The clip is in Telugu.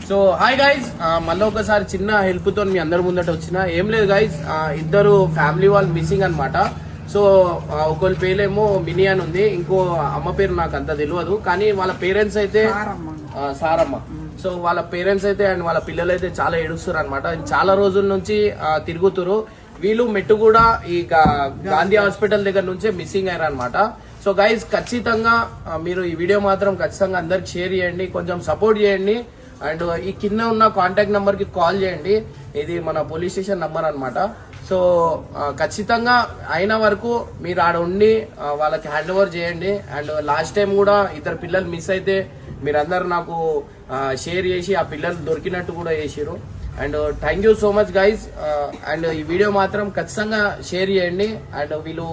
సో హాయ్ గైజ్, మళ్ళీ ఒకసారి చిన్న హెల్ప్ తో మీ అందరి ముందట వచ్చిన. ఏం లేదు గైజ్, ఇద్దరు ఫ్యామిలీ వాళ్ళు మిస్సింగ్ అన్నమాట. సో ఒకళ్ళ పేరేమో మినీ అని ఉంది, ఇంకో అమ్మ పేరు నాకు అంత తెలియదు, కానీ వాళ్ళ పేరెంట్స్ అయితే సారమ్మ. సో వాళ్ళ పేరెంట్స్ అయితే అండ్ వాళ్ళ పిల్లలు అయితే చాలా ఏడుస్తారు అనమాట. చాలా రోజుల నుంచి తిరుగుతురు. వీళ్ళు మెట్టు కూడా ఈ గాంధీ హాస్పిటల్ దగ్గర నుంచే మిస్సింగ్ అయ్యారు అనమాట. సో గైజ్, ఖచ్చితంగా మీరు ఈ వీడియో మాత్రం ఖచ్చితంగా అందరికి షేర్ చేయండి, కొంచెం సపోర్ట్ చేయండి. అండ్ ఈ కింద ఉన్న కాంటాక్ట్ నంబర్ కి కాల్ చేయండి. ఇది మన పోలీస్ స్టేషన్ నంబర్ అన్నమాట. సో ఖచ్చితంగా అయిన వరకు మీరు ఆడ ఉండి వాళ్ళకి హ్యాండ్ ఓవర్ చేయండి. అండ్ లాస్ట్ టైం కూడా ఇద్దరు పిల్లలు మిస్ అయితే మీరందరూ నాకు షేర్ చేసి ఆ పిల్లలు దొరికినట్టు కూడా చేసిరు. And thank you so much guys. And ఈ వీడియో మాత్రం ఖచ్చితంగా షేర్ చేయండి. అండ్ వీళ్ళు